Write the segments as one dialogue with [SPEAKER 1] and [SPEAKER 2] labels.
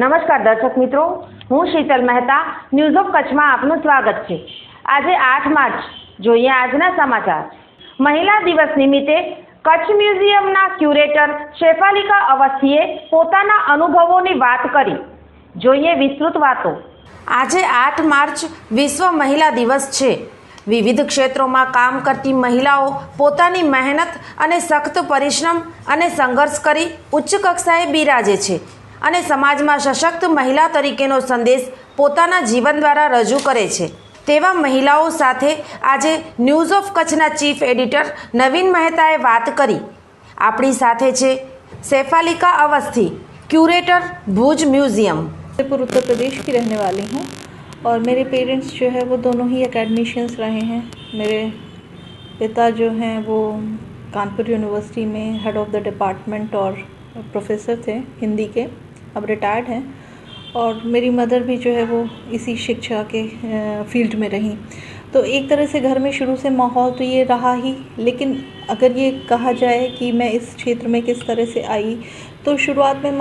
[SPEAKER 1] નમસ્કાર દર્શક મિત્રો, હું શીતલ મહેતા ન્યૂઝ ઓફ કચ્છમાં આપનું સ્વાગત છે। આજે 8 માર્ચ જોઈએ આજના સમાચાર। મહિલા દિવસ નિમિત્તે કચ્છ મ્યુઝિયમના ક્યુરેટર શેફાલિકા અવસ્થીએ પોતાના અનુભવોની વાત કરી। જોઈએ વિસ્તૃત વાતો। આજે 8 માર્ચ વિશ્વ મહિલા દિવસ છે। વિવિધ ક્ષેત્રોમાં કામ કરતી મહિલાઓ પોતાની મહેનત અને સખત પરિશ્રમ અને સંઘર્ષ કરી ઉચ્ચ કક્ષાએ બિરાજે છે અને સમાજમાં સશક્ત મહિલા તરીકેનો સંદેશ પોતાના જીવન દ્વારા રજૂ કરે છે। તેવા મહિલાઓ સાથે આજે ન્યૂઝ ઓફ કચ્છના ચીફ એડિટર નવીન મહેતાએ વાત કરી। આપણી સાથે છે શેફાલિકા અवस्थी, क्यूरेटर भुज म्यूजियम।
[SPEAKER 2] जयपुर उत्तर प्रदेश की रहने वाली हूँ और मेरे पेरेंट्स जो है वो दोनों ही एकेडमिशियंस रहे हैं। मेरे पिता जो हैं वो कानपुर यूनिवर्सिटी में हेड ऑफ द डिपार्टमेंट और प्रोफेसर थे हिंदी के, अब रिटायर्ड हैं। और मेरी मदर भी जो है वो इसी शिक्षा के फील्ड में रहीं। तो एक तरह से घर में शुरू से माहौल तो ये रहा ही, लेकिन अगर ये कहा जाए कि मैं इस क्षेत्र में किस तरह से आई, तो शुरुआत में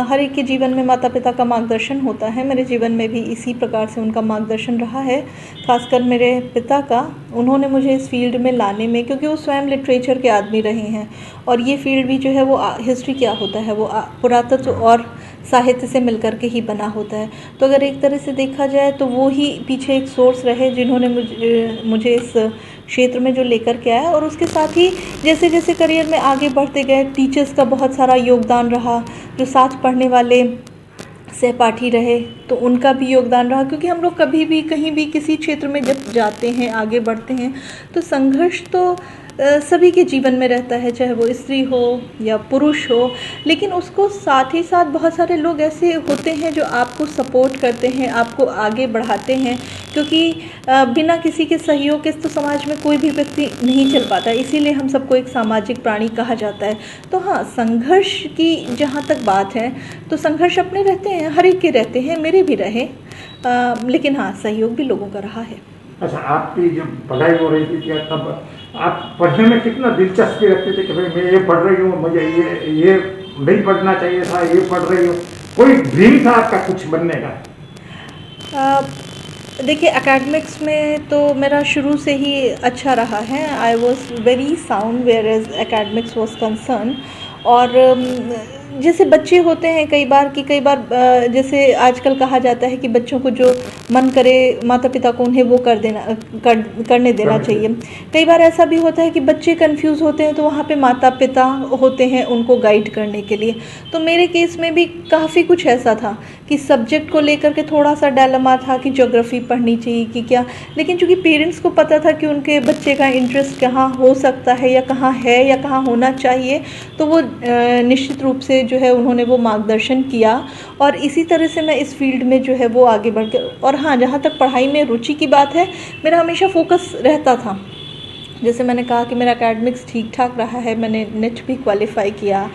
[SPEAKER 2] हर एक के जीवन में माता पिता का मार्गदर्शन होता है। मेरे जीवन में भी इसी प्रकार से उनका मार्गदर्शन रहा है, खासकर मेरे पिता का। उन्होंने मुझे इस फील्ड में लाने में, क्योंकि वो स्वयं लिटरेचर के आदमी रहे हैं और ये फील्ड भी जो है वो हिस्ट्री क्या होता है, वो पुरातत्व और साहित्य से मिलकर के ही बना होता है। तो अगर एक तरह से देखा जाए तो वो ही पीछे एक सोर्स रहे जिन्होंने मुझे इस क्षेत्र में जो लेकर के आया। और उसके साथ ही जैसे जैसे करियर में आगे बढ़ते गए, टीचर्स का बहुत सारा योगदान रहा। जो साथ पढ़ने वाले सहपाठी रहे तो उनका भी योगदान रहा, क्योंकि हम लोग कभी भी कहीं भी किसी क्षेत्र में जब जाते हैं, आगे बढ़ते हैं, तो संघर्ष तो सभी के जीवन में रहता है, चाहे वो स्त्री हो या पुरुष हो। लेकिन उसको साथ ही साथ बहुत सारे लोग ऐसे होते हैं जो आपको सपोर्ट करते हैं, आपको आगे बढ़ाते हैं, क्योंकि बिना किसी के सहयोग के तो समाज में कोई भी व्यक्ति नहीं चल पाता। इसीलिए हम सबको एक सामाजिक प्राणी कहा जाता है। तो हाँ, संघर्ष की जहाँ तक बात है तो संघर्ष अपने रहते हैं, हर एक के रहते हैं, मेरे भी रहे, लेकिन हाँ, सहयोग भी लोगों का रहा है।
[SPEAKER 3] अच्छा, आपकी जब पढ़ाई हो रही थी क्या तब आप पढ़ने में कितना दिलचस्पी रखते थे कि भाई मैं ये पढ़ रही हूँ, मुझे ये नहीं पढ़ना चाहिए था, ये पढ़ रही हूँ? कोई ड्रीम था आपका कुछ बनने का?
[SPEAKER 2] देखिए, एकेडमिक्स में तो मेरा शुरू से ही अच्छा रहा है। I was very sound whereas academics was concern. और जैसे बच्चे होते हैं कई बार जैसे आजकल कहा जाता है कि बच्चों को जो मन करे माता पिता को उन्हें वो करने देना चाहिए। कई बार ऐसा भी होता है कि बच्चे कंफ्यूज होते हैं तो वहाँ पे माता पिता होते हैं उनको गाइड करने के लिए। तो मेरे केस में भी काफ़ी कुछ ऐसा था कि सब्जेक्ट को लेकर के थोड़ा सा डायलेमा था कि ज्योग्राफी पढ़नी चाहिए कि क्या। लेकिन चूँकि पेरेंट्स को पता था कि उनके बच्चे का इंटरेस्ट कहाँ हो सकता है या कहाँ है या कहाँ होना चाहिए, तो वो निश्चित रूप से जो है उन्होंने वो मार्गदर्शन किया। और इसी तरह से मैं इस फील्ड में जो है वो आगे बढ़ कर। और हाँ, जहाँ तक पढ़ाई में रुचि की बात है, मेरा हमेशा फोकस रहता था। जैसे मैंने कहा कि मेरा एकेडमिक्स ठीक ठाक रहा है, मैंने नेट भी क्वालिफाई किया,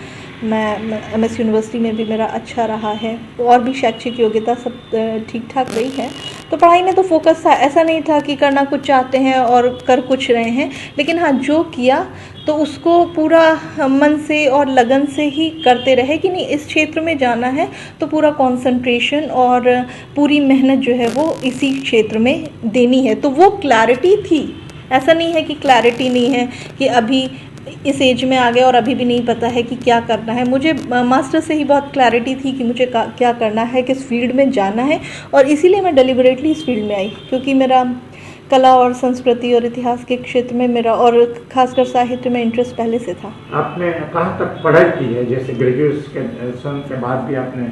[SPEAKER 2] मैं MS यूनिवर्सिटी में भी मेरा अच्छा रहा है, और भी शैक्षिक योग्यता सब ठीक ठाक रही है। तो पढ़ाई में तो फोकस था, ऐसा नहीं था कि करना कुछ चाहते हैं और कर कुछ रहे हैं। लेकिन हाँ, जो किया तो उसको पूरा मन से और लगन से ही करते रहे कि नहीं, इस क्षेत्र में जाना है तो पूरा कंसंट्रेशन और पूरी मेहनत जो है वो इसी क्षेत्र में देनी है। तो वो क्लैरिटी थी। ऐसा नहीं है कि क्लैरिटी नहीं है कि अभी इस एज में आ गए और अभी भी नहीं पता है कि क्या करना है। मुझे मास्टर से ही बहुत क्लैरिटी थी कि मुझे क्या करना है, किस फील्ड में जाना है। और इसीलिए मैं डेलिबरेटली इस फील्ड में आई, क्योंकि मेरा कला और संस्कृति और इतिहास के क्षेत्र में मेरा और खासकर साहित्य में इंटरेस्ट पहले से था।
[SPEAKER 3] आपने कहाँ तक पढ़ाई की है? जैसे ग्रेजुएशन के बाद भी आपने?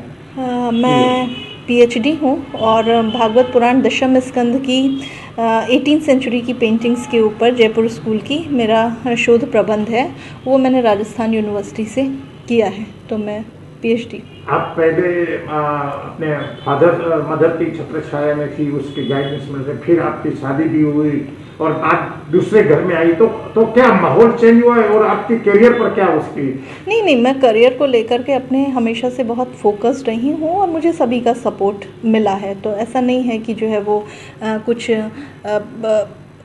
[SPEAKER 2] मैं PhD हूँ और भागवत पुराण दशम स्कंद की 18th सेंचुरी की पेंटिंग्स के ऊपर जयपुर स्कूल की मेरा शोध प्रबंध है। वो मैंने राजस्थान यूनिवर्सिटी से किया है। तो मैं PhD।
[SPEAKER 3] आप पहले अपने फादर मदर की छत्र छाया में थी, उसके गाइडेंस में से, फिर आपकी शादी भी हुई और आप दूसरे घर में आई, तो क्या माहौल चेंज हुआ है और आपके करियर पर क्या उसकी? नहीं,
[SPEAKER 2] मैं करियर को लेकर के अपने हमेशा से बहुत फोकस्ड रही हूँ और मुझे सभी का सपोर्ट मिला है। तो ऐसा नहीं है कि जो है वो कुछ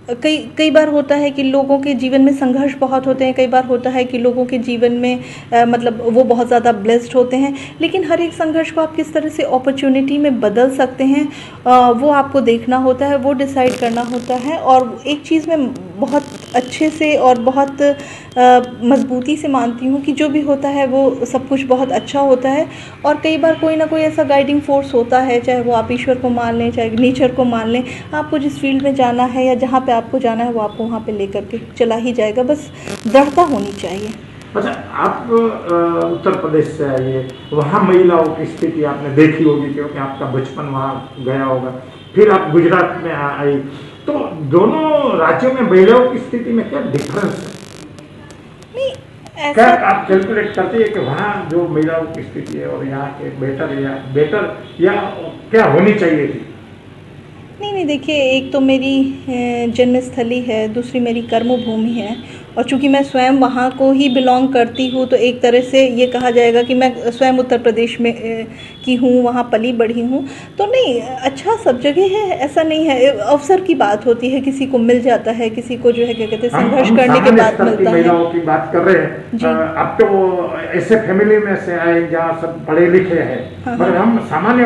[SPEAKER 2] कई बार होता है कि लोगों के जीवन में संघर्ष बहुत होते हैं, कई बार होता है कि लोगों के जीवन में मतलब वो बहुत ज़्यादा ब्लेस्ड होते हैं, लेकिन हर एक संघर्ष को आप किस तरह से अपॉर्चुनिटी में बदल सकते हैं वो आपको देखना होता है, वो डिसाइड करना होता है। और एक चीज़ मैं बहुत अच्छे से और बहुत मजबूती से मानती हूँ कि जो भी होता है वो सब कुछ बहुत अच्छा होता है। और कई बार कोई ना कोई ऐसा गाइडिंग फोर्स होता है, चाहे वो आप ईश्वर को मान लें, चाहे नेचर को मान लें, आपको जिस फील्ड में जाना है या जहाँ पे आपको जाना है वो आपको वहाँ पे लेकर के चला ही जाएगा, बस दृढ़ता होनी चाहिए।
[SPEAKER 3] अच्छा, आप उत्तर प्रदेश से आइए, वहाँ महिलाओं की स्थिति आपने देखी होगी क्योंकि आपका बचपन वहाँ गया होगा, फिर आप गुजरात में आई, तो दोनों राज्यों में महिलाओं की स्थिति में क्या डिफरेंस है?
[SPEAKER 2] नहीं,
[SPEAKER 3] क्या
[SPEAKER 2] ऐसा
[SPEAKER 3] आप कैलकुलेट करते हैं कि वहाँ जो महिलाओं की स्थिति है और यहाँ के बेटर या क्या होनी चाहिए थी?
[SPEAKER 2] नहीं, देखिए, एक तो मेरी जन्मस्थली है, दूसरी मेरी कर्मभूमि है, और चूंकि मैं स्वयं वहाँ को ही बिलोंग करती हूँ तो एक तरह से ये कहा जाएगा कि मैं स्वयं उत्तर प्रदेश में की हूँ, वहाँ पली बढ़ी हूँ। तो नहीं, अच्छा सब जगह है, ऐसा नहीं है। अवसर की बात होती है, किसी को मिल जाता है, किसी को जो है क्या कहते हैं संघर्ष करने के बाद मिलता है।
[SPEAKER 3] महिलाओं की बात कर रहे हैं, अब तो ऐसे फैमिली में से आए जहाँ सब पढ़े लिखे हैं, मगर हम सामान्य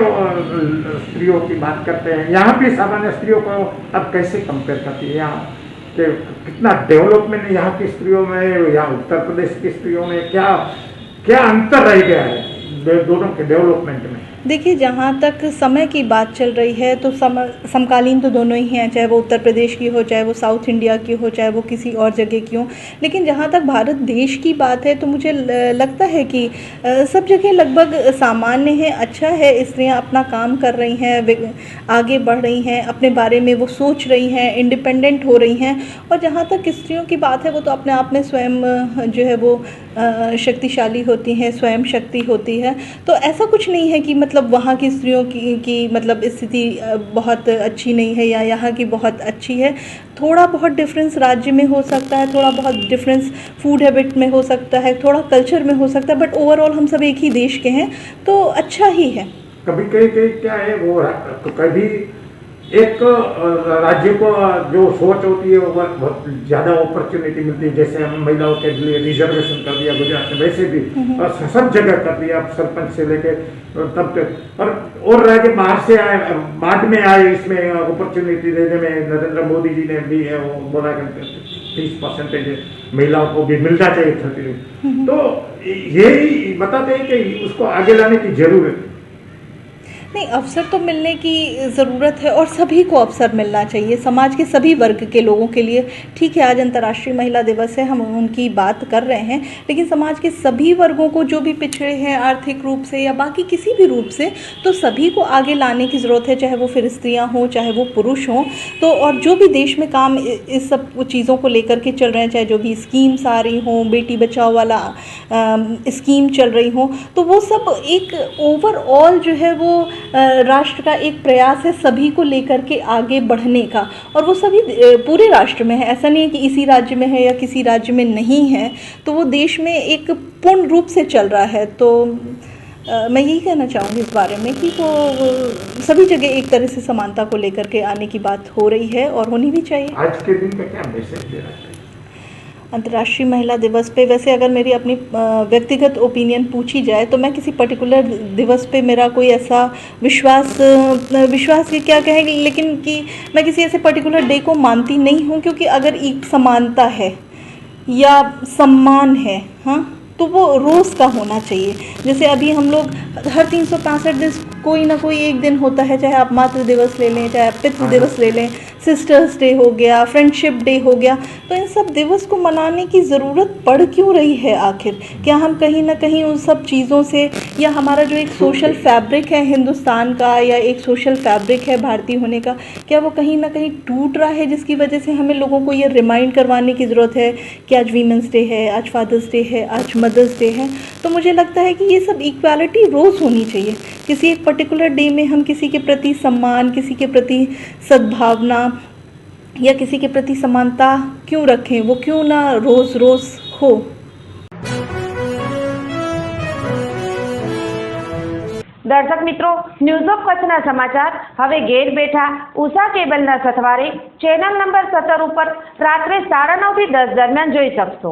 [SPEAKER 3] स्त्रियों की बात करते हैं, यहाँ भी सामान्य स्त्रियों को अब कैसे कंपेयर करती है यहाँ कि कितना डेवलपमेंट है यहाँ की स्त्रियों में, यहाँ उत्तर प्रदेश की स्त्रियों में क्या क्या अंतर रह गया है दोनों के डेवलपमेंट में?
[SPEAKER 2] देखिए, जहाँ तक समय की बात चल रही है तो समकालीन तो दोनों ही हैं, चाहे वो उत्तर प्रदेश की हो, चाहे वो साउथ इंडिया की हो, चाहे वो किसी और जगह की हो। लेकिन जहाँ तक भारत देश की बात है तो मुझे लगता है कि सब जगह लगभग सामान्य है, अच्छा है। स्त्रियाँ अपना काम कर रही हैं, आगे बढ़ रही हैं, अपने बारे में वो सोच रही हैं, इंडिपेंडेंट हो रही हैं। और जहाँ तक स्त्रियों की बात है वो तो अपने आप में स्वयं जो है वो शक्तिशाली होती हैं, स्वयं शक्ति होती है। तो ऐसा कुछ नहीं है कि मतलब वहाँ की स्त्रियों की मतलब स्थिति बहुत अच्छी नहीं है या यहाँ की बहुत अच्छी है। थोड़ा बहुत डिफरेंस राज्य में हो सकता है, थोड़ा बहुत डिफरेंस फूड हैबिट में हो सकता है, थोड़ा कल्चर में हो सकता है, बट ओवरऑल हम सब एक ही देश के हैं तो अच्छा ही है।
[SPEAKER 3] कभी कहीं क्या है वो तो कभी एक राज्य को जो सोच होती है वो बहुत ज़्यादा अपॉर्चुनिटी मिलती है, जैसे हम महिलाओं के लिए रिजर्वेशन कर दिया गुजरात में, वैसे भी और सब जगह कर दिया, सरपंच से लेके तब तक। और राज्य बाहर से आए, बाद में आए इसमें अपॉर्चुनिटी देने में नरेंद्र मोदी जी ने भी है वो बोला कि 30% महिलाओं को भी मिलना चाहिए 30। तो यही बताते हैं कि उसको आगे लाने की जरूरत है।
[SPEAKER 2] नहीं, अवसर तो मिलने की ज़रूरत है और सभी को अवसर मिलना चाहिए, समाज के सभी वर्ग के लोगों के लिए। ठीक है, आज अंतर्राष्ट्रीय महिला दिवस है, हम उनकी बात कर रहे हैं, लेकिन समाज के सभी वर्गों को, जो भी पिछड़े हैं आर्थिक रूप से या बाकी किसी भी रूप से, तो सभी को आगे लाने की ज़रूरत है, चाहे वो फिर स्त्रियाँ हों, चाहे वो पुरुष हों। तो और जो भी देश में काम इस सब चीज़ों को लेकर के चल रहे हैं, चाहे जो भी स्कीम्स आ रही हों, बेटी बचाओ वाला स्कीम चल रही हो, तो वो सब एक ओवरऑल जो है वो राष्ट्र का एक प्रयास है सभी को लेकर के आगे बढ़ने का। और वो सभी पूरे राष्ट्र में है, ऐसा नहीं है कि इसी राज्य में है या किसी राज्य में नहीं है, तो वो देश में एक पूर्ण रूप से चल रहा है। तो मैं यही कहना चाहूँगी इस बारे में कि वो सभी जगह एक तरह से समानता को लेकर के आने की बात हो रही है और होनी भी चाहिए।
[SPEAKER 3] आज के दिन का क्या मैसेज दे रहा है
[SPEAKER 2] अंतर्राष्ट्रीय महिला दिवस पे? वैसे अगर मेरी अपनी व्यक्तिगत ओपिनियन पूछी जाए तो मैं किसी पर्टिकुलर दिवस पे मेरा कोई ऐसा विश्वास के क्या कहेंगे, लेकिन कि मैं किसी ऐसे पर्टिकुलर डे को मानती नहीं हूँ, क्योंकि अगर एक समानता है या सम्मान है, हाँ, तो वो रोज़ का होना चाहिए। जैसे अभी हम लोग हर 365 दिन कोई ना कोई एक दिन होता है, चाहे आप मातृ दिवस ले लें, चाहे आप पितृ दिवस ले लें, सिस्टर्स डे हो गया, फ्रेंडशिप डे हो गया, तो इन सब दिवस को मनाने की ज़रूरत पड़ क्यों रही है आखिर? क्या हम कहीं ना कहीं उन सब चीज़ों से, या हमारा जो एक सोशल फैब्रिक है हिंदुस्तान का, या एक सोशल फैब्रिक है भारतीय होने का, क्या वो कहीं ना कहीं टूट रहा है, जिसकी वजह से हमें लोगों को ये रिमाइंड करवाने की ज़रूरत है कि आज वीमेंस डे है, आज फादर्स डे है, आज मदर्स डे है? तो मुझे लगता है कि ये सब इक्वालिटी रोज़ होनी चाहिए। किसी एक पर्टिकुलर डे में हम किसी के प्रति सम्मान, किसी के प्रति सद्भावना या किसी के प्रति समानता क्यों रखें? वो क्यों ना रोज़ रोज़ हो?
[SPEAKER 1] દર્શક મિત્રો, ન્યૂઝ ઓફ કચ્છના સમાચાર હવે ઘેર બેઠા ઉષા કેબલના સથવારે ચેનલ નંબર 17 ઉપર રાત્રે 9:30 થી 10 દરમિયાન જોઈ શકશો।